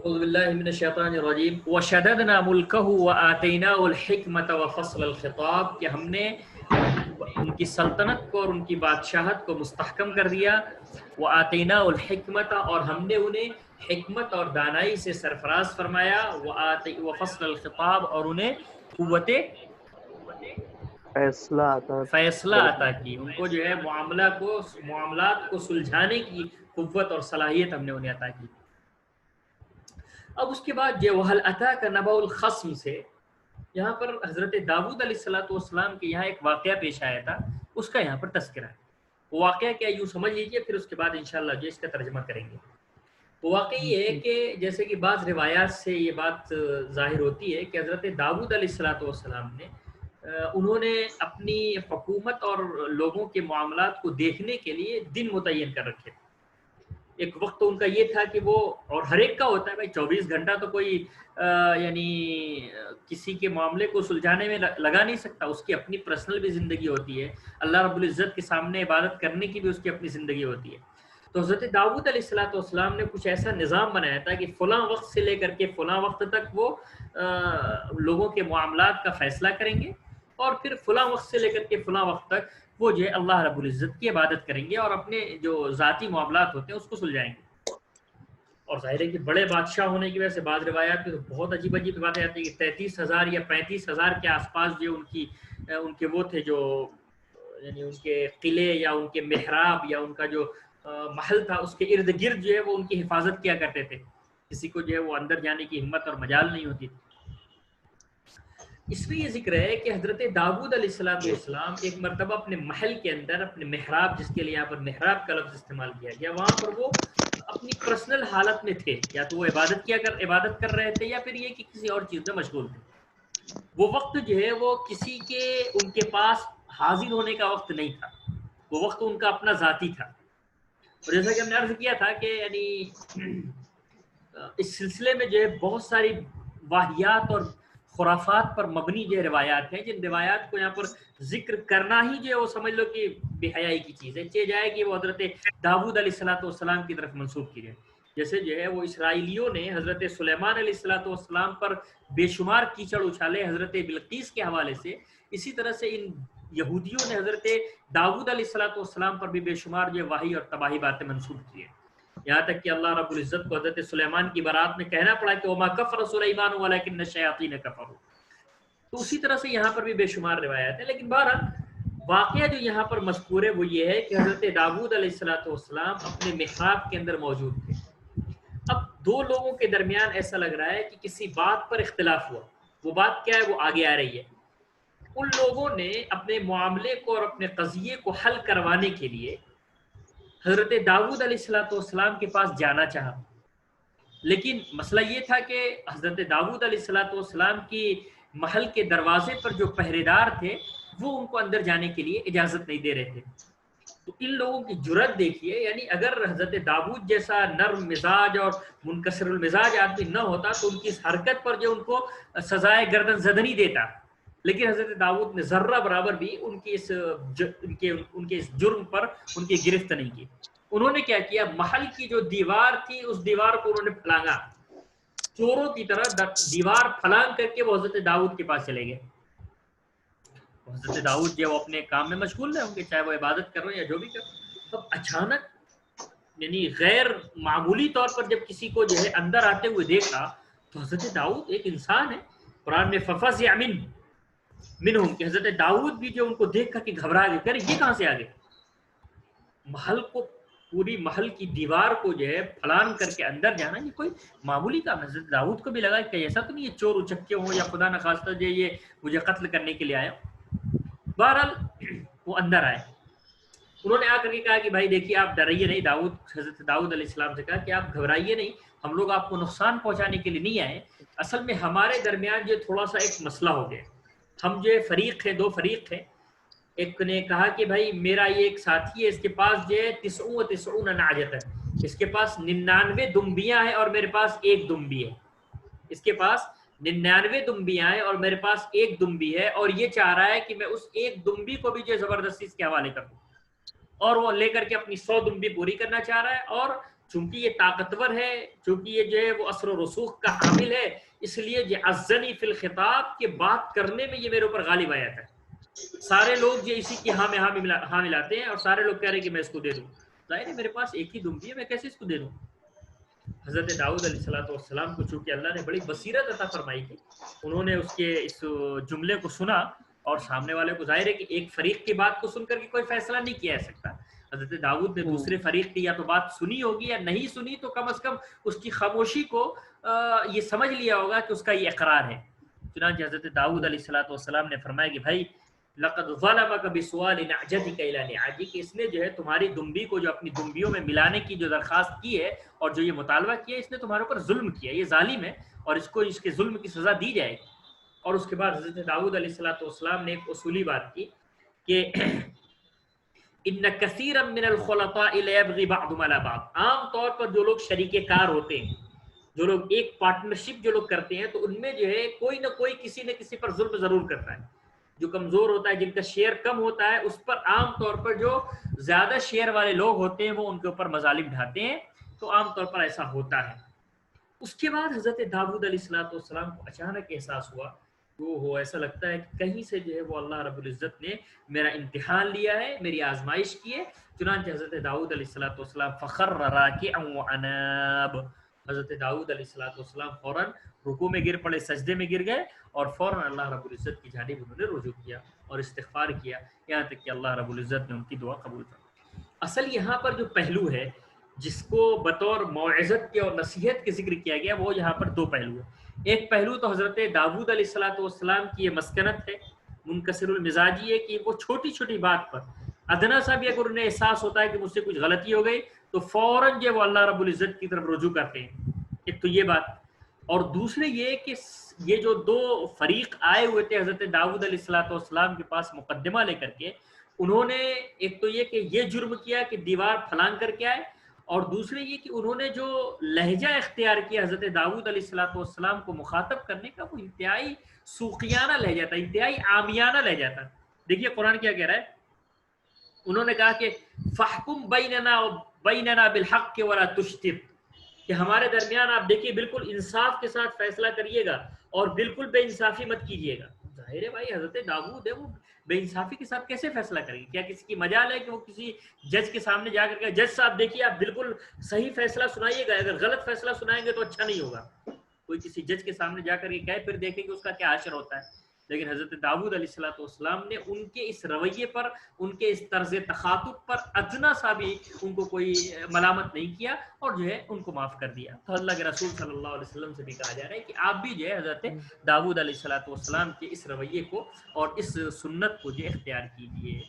اعوذ باللہ من الشیطان الرجیم وشددنا ملکہ وآتیناہ الحکمۃ وفصل الخطاب، کہ ہم نے ان کی سلطنت کو اور ان کی بادشاہت کو مستحکم کر دیا. وآتیناہ الحکمۃ، اور ہم نے انہیں حکمت اور دانائی سے سرفراز فرمایا. وفصل الخطاب، اور انہیں قوت فیصلہ عطا کی. ان کو جو ہے معاملات کو سلجھانے کی قوت اور صلاحیت ہم نے انہیں عطا کی. اب اس کے بعد جو وَهَلْ أَتَاكَ نَبَأُ الْخَصْمِ سے یہاں پر حضرت داؤد علیہ السلام کے یہاں ایک واقعہ پیش آیا تھا، اس کا یہاں پر تذکرہ ہے. وہ واقعہ کیا یوں سمجھ لیجئے، پھر اس کے بعد انشاءاللہ جو اس کا ترجمہ کریں گے. وہ واقعہ یہ ہے کہ جیسے کہ بعض روایات سے یہ بات ظاہر ہوتی ہے کہ حضرت داؤد علیہ السلام نے انہوں نے اپنی حکومت اور لوگوں کے معاملات کو دیکھنے کے لیے دن متعین کر رکھے تھے. ایک وقت ان کا یہ تھا کہ وہ، اور ہر ایک کا ہوتا ہے بھائی، 24 گھنٹہ تو کوئی یعنی کسی کے معاملے کو سلجھانے میں لگا نہیں سکتا. اس کی اپنی پرسنل بھی زندگی ہوتی ہے، اللہ رب العزت کے سامنے عبادت کرنے کی بھی اس کی اپنی زندگی ہوتی ہے. تو حضرت داؤد علیہ السلام نے کچھ ایسا نظام بنایا تھا کہ فلاں وقت سے لے کر کے فلاں وقت تک وہ لوگوں کے معاملات کا فیصلہ کریں گے، اور پھر فلاں وقت سے لے کر کے فلاں وقت تک وہ جو ہے اللہ رب العزت کی عبادت کریں گے اور اپنے جو ذاتی معاملات ہوتے ہیں اس کو سلجھائیں گے. اور ظاہر ہے کہ بڑے بادشاہ ہونے کی وجہ سے بعض روایات میں بہت عجیب باتیں آتی ہیں کہ 33,000 یا 35,000 کے آس پاس جو ان کے وہ تھے، جو یعنی ان کے قلعے یا ان کے محراب یا ان کا جو محل تھا، اس کے ارد گرد جو ہے وہ ان کی حفاظت کیا کرتے تھے. کسی کو جو ہے وہ اندر جانے کی ہمت اور مجال نہیں ہوتی تھی. اس میں یہ ذکر ہے کہ حضرت داؤد علیہ السلام ایک مرتبہ اپنے محل کے اندر اپنے محراب، جس کے لیے یہاں پر محراب کا لفظ استعمال کیا گیا، وہاں پر وہ اپنی پرسنل حالت میں تھے. یا تو وہ عبادت کر رہے تھے، یا پھر یہ کہ کسی اور چیز میں مشغول تھے. وہ وقت جو ہے وہ کسی کے ان کے پاس حاضر ہونے کا وقت نہیں تھا، وہ وقت ان کا اپنا ذاتی تھا. اور جیسا کہ ہم نے عرض کیا تھا کہ یعنی اس سلسلے میں جو ہے بہت ساری واہیات اور خرافات پر مبنی جو روایات ہیں، جن روایات کو یہاں پر ذکر کرنا ہی جو ہے وہ سمجھ لو کہ بے حیائی کی چیز ہے. چاہے جائے کہ وہ حضرت داؤد علیہ السلام کی طرف منسوب کی جائے. جیسے جو ہے وہ اسرائیلیوں نے حضرت سلیمان علیہ السلام پر بے شمار کیچڑ اچھالے حضرت بلقیس کے حوالے سے، اسی طرح سے ان یہودیوں نے حضرت داؤد علیہ السلام پر بھی بے شمار جو وحی اور تباہی باتیں منسوب کی ہیں. یہاں تک کہ اللہ رب العزت کو حضرت سلیمان کی برات میں کہنا پڑا کہ وما کفر سلیمان ولکن الشیاطین کفروا. تو اسی طرح سے یہاں پر بھی بے شمار روایات ہیں. لیکن بہرحال واقعہ جو یہاں پر مذکور ہے وہ یہ ہے کہ حضرت داؤد علیہ السلام اپنے محراب کے اندر موجود تھے. اب دو لوگوں کے درمیان ایسا لگ رہا ہے کہ کسی بات پر اختلاف ہوا. وہ بات کیا ہے وہ آگے آ رہی ہے. ان لوگوں نے اپنے معاملے کو اور اپنے قضیے کو حل کروانے کے لیے حضرت داؤد علیہ السلام کے پاس جانا چاہا. لیکن مسئلہ یہ تھا کہ حضرت داؤد علیہ السلام کی محل کے دروازے پر جو پہرے دار تھے وہ ان کو اندر جانے کے لیے اجازت نہیں دے رہے تھے. تو ان لوگوں کی جرأت دیکھیے، یعنی اگر حضرت داؤد جیسا نرم مزاج اور منکسر المزاج آدمی نہ ہوتا تو ان کی اس حرکت پر جو ان کو سزائے گردن زدنی دیتا. لیکن حضرت داؤد نے ذرہ برابر بھی ان کے اس جرم پر ان کی گرفت نہیں کی. انہوں نے کیا کیا، محل کی جو دیوار تھی اس دیوار کو انہوں نے پھلانگا، چوروں کی طرح دیوار پھلانگ کر کے وہ حضرت داؤد کے پاس چلے گئے. حضرت داؤد جو اپنے کام میں مشغول رہے ہوں گے، چاہے وہ عبادت کر رہے ہیں یا جو بھی کر رہے ہیں. اب اچانک یعنی غیر معمولی طور پر جب کسی کو جو ہے اندر آتے ہوئے دیکھا تو حضرت داؤد ایک انسان ہے. قرآن میں ففزع منہم کہ حضرت داؤد بھی جو ان کو دیکھ کر کے گھبرا گئے، کہ یہ کہاں سے آ گئے. محل کو، پوری محل کی دیوار کو جو ہے پھلان کر کے اندر جانا یہ کوئی معمولی کام. حضرت داؤد کو بھی لگا کہ ایسا تو نہیں یہ چور اچکے ہوں یا خدا نخواستہ جو یہ مجھے قتل کرنے کے لیے آیا. بہرحال وہ اندر آئے. انہوں نے آ کر کے کہا کہ بھائی دیکھیے آپ ڈریے نہیں. حضرت داؤد علیہ السلام سے کہا کہ آپ گھبرائیے نہیں، ہم لوگ آپ کو نقصان پہنچانے کے لیے نہیں آئے. اصل میں ہمارے درمیان جو تھوڑا سا ایک مسئلہ ہو گیا. ہم جو فریق تھے، دو فریق تھے. ایک نے کہا کہ بھائی میرا یہ ایک ساتھی ہے، اس کے پاس جو ہے 99 نعجۃ ہے، اس کے پاس 99 دمبیاں ہیں اور میرے پاس ایک دمبی ہے. اس کے پاس 99 دمبیاں ہیں اور میرے پاس ایک دمبی ہے، اور یہ چاہ رہا ہے کہ میں اس ایک دمبی کو بھی جو زبردستی اس کے حوالے کر دوں، اور وہ لے کر کے اپنی 100 دمبی پوری کرنا چاہ رہا ہے اور چونکہ یہ طاقتور ہے، چونکہ یہ جو ہے وہ اثر و رسوخ کا حامل ہے، اس لیے عزنی فی الخطاب کے بات کرنے میں یہ میرے اوپر غالب آیا تھا. سارے لوگ جو اسی کی ہاں میں ہاں ملاتے ہیں اور سارے لوگ کہہ رہے ہیں کہ میں اس کو دے دوں. ظاہر ہے میرے پاس ایک ہی دمبی ہے، میں کیسے اس کو دے دوں. حضرت داؤد علیہ السلام کو چونکہ اللہ نے بڑی بصیرت عطا فرمائی تھی، انہوں نے اس کے اس جملے کو سنا اور سامنے والے کو ظاہر ہے کہ ایک فریق کی بات کو سن کر کے کوئی فیصلہ نہیں کیا جا سکتا. حضرت داؤد نے دوسرے فریق کی یا تو بات سنی ہوگی یا نہیں سنی، تو کم از کم اس کی خاموشی کو یہ سمجھ لیا ہوگا کہ اس کا یہ اقرار ہے. چنانچہ حضرت داؤد علیہ السلام نے فرمایا کہ بھائی لقد ظلمك بسؤال نعجتك الى نعاجك، کہ اس نے جو ہے تمہاری دمبی کو جو اپنی دمبیوں میں ملانے کی جو درخواست کی ہے اور جو یہ مطالبہ کیا ہے، اس نے تمہارے اوپر ظلم کیا، یہ ظالم ہے اور اس کو اس کے ظلم کی سزا دی جائے گی. اور اس کے بعد حضرت داؤد علیہ السلام نے ایک اصولی بات کی کہ ان کثیرا من الخلطاء لیبغی بعضهم على بعض، عام طور پر جو لوگ شریک کار ہوتے ہیں، جو لوگ ایک پارٹنرشپ جو لوگ کرتے ہیں، تو ان میں جو ہے کوئی نہ کوئی کسی نہ کسی پر ظلم ضرور کرتا ہے. جو کمزور ہوتا ہے، جن کا شیئر کم ہوتا ہے، اس پر عام طور پر جو زیادہ شیئر والے لوگ ہوتے ہیں وہ ان کے اوپر مظالم ڈھاتے ہیں. تو عام طور پر ایسا ہوتا ہے. اس کے بعد حضرت داؤد علیہ السلام کو اچانک احساس ہوا، وہ ایسا لگتا ہے کہ کہیں سے جو ہے وہ اللہ رب العزت نے میرا امتحان لیا ہے، میری آزمائش کی ہے. چنانچہ حضرت داؤد علیہ السلام فخر راکعا واناب، حضرت داؤد علیہ السلام فوراً رکوع میں گر پڑے، سجدے میں گر گئے اور فوراً اللہ رب العزت کی جانب انہوں نے رجوع کیا اور استغفار کیا، یہاں تک کہ اللہ رب العزت نے ان کی دعا قبول کی. اصل یہاں پر جو پہلو ہے جس کو بطور موعظت کے اور نصیحت کے ذکر کیا گیا، وہ یہاں پر دو پہلو ہیں. ایک پہلو تو حضرت داؤد علیہ السلام کی یہ مسکنت ہے، منکسر المزاجی ہے، کہ وہ چھوٹی چھوٹی بات پر ادنا سا بھی اگر انہیں احساس ہوتا ہے کہ مجھ سے کچھ غلطی ہو گئی تو فوراً جو وہ اللہ رب العزت کی طرف رجوع کرتے ہیں. ایک تو یہ بات، اور دوسرے یہ کہ یہ جو دو فریق آئے ہوئے تھے حضرت داؤد علیہ السلام کے پاس مقدمہ لے کر کے، انہوں نے ایک تو یہ کہ یہ جرم کیا کہ دیوار پھلانگ کر کے آئے، اور دوسرے یہ کہ انہوں نے جو لہجہ اختیار کیا حضرت داؤد علیہ السلام کو مخاطب کرنے کا، وہ انتہائی سوقیانہ لہجہ تھا، انتہائی عامیانہ لہجہ تھا. دیکھیے قرآن کیا کہہ رہا ہے. انہوں نے کہا کہ فحکم بیننا بالحق ولا تشتت، کہ ہمارے درمیان آپ دیکھیے بالکل انصاف کے ساتھ فیصلہ کریے گا اور بالکل بے انصافی مت کیجیے گا. ظاہر ہے بھائی حضرت داؤد ہے، وہ بے انصافی کے ساتھ کیسے فیصلہ کریں گے؟ کیا کسی کی مجال ہے کہ وہ کسی جج کے سامنے جا کر کے جج صاحب دیکھیے آپ بالکل صحیح فیصلہ سنائیے گا، اگر غلط فیصلہ سنائیں گے تو اچھا نہیں ہوگا. کوئی کسی جج کے سامنے جا کر کے کہے پھر دیکھیں کہ اس کا کیا حشر ہوتا ہے. لیکن حضرت داؤد علیہ السلام نے ان کے اس رویے پر، ان کے اس طرز تخاطب پر ادنا سا بھی ان کو کوئی ملامت نہیں کیا اور جو ہے ان کو معاف کر دیا. تو اللہ کے رسول صلی اللہ علیہ وسلم سے بھی کہا جا رہا ہے کہ آپ بھی جو ہے حضرت داؤد علیہ السلام کے اس رویے کو اور اس سنت کو جو اختیار کیجیے.